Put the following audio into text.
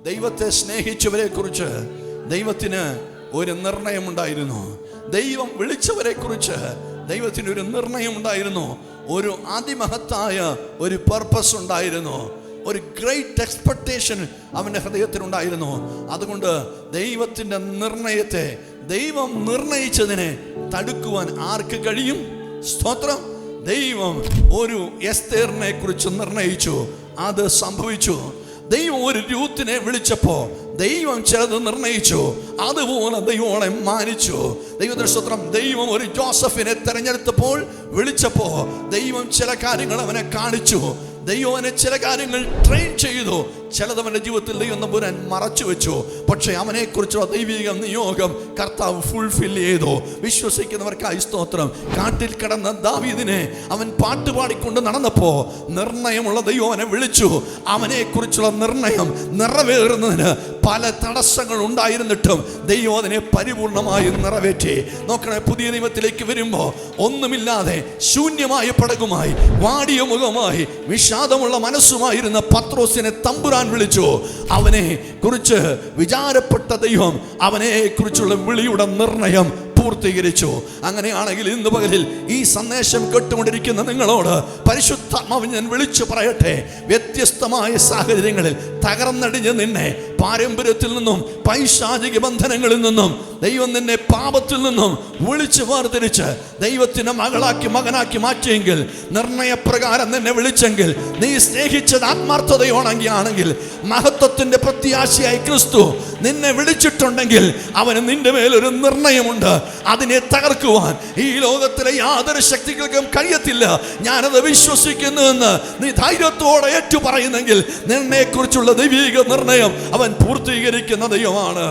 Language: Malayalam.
ദൈവത്തെ സ്നേഹിച്ചവരെ കുറിച്ച് ദൈവത്തിന് ഒരു നിർണയമുണ്ടായിരുന്നു. ദൈവം വിളിച്ചവരെ കുറിച്ച് ദൈവത്തിന് ഒരു നിർണയമുണ്ടായിരുന്നു. ഒരു അതിമഹത്തായ ഒരു പർപ്പസ് ഉണ്ടായിരുന്നു. ഒരു ഗ്രേറ്റ് എക്സ്പെക്ടേഷൻ അവൻ്റെ ഹൃദയത്തിനുണ്ടായിരുന്നു. അതുകൊണ്ട് ദൈവത്തിൻ്റെ നിർണയത്തെ, ദൈവം നിർണയിച്ചതിനെ തടുക്കുവാൻ ആർക്ക് കഴിയും? സ്തോത്രം. ദൈവം ഒരു എസ്തേറിനെ കുറിച്ച് നിർണയിച്ചു, അത് സംഭവിച്ചു. ദൈവം ഒരു രൂത്തിനെ വിളിച്ചപ്പോ ദൈവം ചിലത് നിർണയിച്ചു, അതുപോലെ ദൈവം അവളെ മാനിച്ചു. ദൈവത്തിന്റെ സ്തോത്രം. ദൈവം ഒരു ജോസഫിനെ തെരഞ്ഞെടുത്തപ്പോൾ, വിളിച്ചപ്പോ ദൈവം ചില കാര്യങ്ങൾ അവനെ കാണിച്ചു. ദൈവം അവനെ ചില കാര്യങ്ങൾ ട്രെയിൻ ചെയ്തു. ചിലത് അവൻ്റെ ജീവിതത്തിൽ ദൈവം തമ്പുരാൻ മറച്ചു വെച്ചു. പക്ഷെ അവനെ കുറിച്ചുള്ള ദൈവിക നിയോഗം കർത്താവ് ഫുൾഫിൽ ചെയ്തു. വിശ്വസിക്കുന്നവർക്കായി സ്തോത്രം. കാട്ടിൽ കിടന്ന ദാവീദിനെ അവൻ പാട്ടുപാടിക്കൊണ്ട് നടന്നപ്പോ നിർണയമുള്ള ദൈവം അവനെ വിളിച്ചു. അവനെ കുറിച്ചുള്ള നിർണയം നിറവേറുന്നതിന് പല തടസ്സങ്ങൾ ഉണ്ടായിരുന്നിട്ടും ദൈവം അതിനെ പരിപൂർണമായി നിറവേറ്റി. നോക്കണേ, പുതിയ നിയമത്തിലേക്ക് വരുമ്പോ ഒന്നുമില്ലാതെ ശൂന്യമായ പടകുമായി, വാടിയ മുഖമായി, വിഷാദമുള്ള മനസ്സുമായിരുന്ന പത്രോസിനെ തമ്പുരാൻ വിളിച്ചു. അവനെ കുറിച്ച് വിചാരപ്പെട്ട ദൈവം അവനെ കുറിച്ചുള്ള വിളിയുടെ നിർണയം പൂർത്തീകരിച്ചു. അങ്ങനെയാണെങ്കിൽ ഇന്ന് പകലിൽ ഈ സന്ദേശം കേട്ടുകൊണ്ടിരിക്കുന്ന നിങ്ങളോട് പരിശുദ്ധാത്മാവ് ഞാൻ വിളിച്ചു പറയട്ടെ, വ്യത്യസ്തമായ സാഹചര്യങ്ങളിൽ തകർന്നടിഞ്ഞ് നിന്നെ പാരമ്പര്യത്തിൽ നിന്നും പൈശാചിക ബന്ധനങ്ങളിൽ നിന്നും ദൈവം നിന്നെ പാപത്തിൽ നിന്നും വിളിച്ച് വേർതിരിച്ച് ദൈവത്തിന്റെ മകളാക്കി മകനാക്കി മാറ്റിയെങ്കിൽ, നിർണയപ്രകാരം നിന്നെ വിളിച്ചെങ്കിൽ, നീ സ്നേഹിച്ചത് ആത്മാർത്ഥതയോണെങ്കിൽ, മഹത്വത്തിന്റെ പ്രത്യാശയായി ക്രിസ്തു നിന്നെ വിളിച്ചിട്ടുണ്ടെങ്കിൽ അവന് നിന്റെ മേലൊരു നിർണയമുണ്ട്. അതിനെ തകർക്കുവാൻ ഈ ലോകത്തിലെ യാതൊരു ശക്തികൾക്കും കഴിയത്തില്ല. ഞാനത് വിശ്വസിക്കുന്നുവെന്ന് നീ ധൈര്യത്തോടെ ഏറ്റു പറയുന്നെങ്കിൽ നിന്നെ കുറിച്ചുള്ള ദൈവിക നിർണയം അവൻ പൂർത്തീകരിക്കുന്ന ദൈവമാണ്.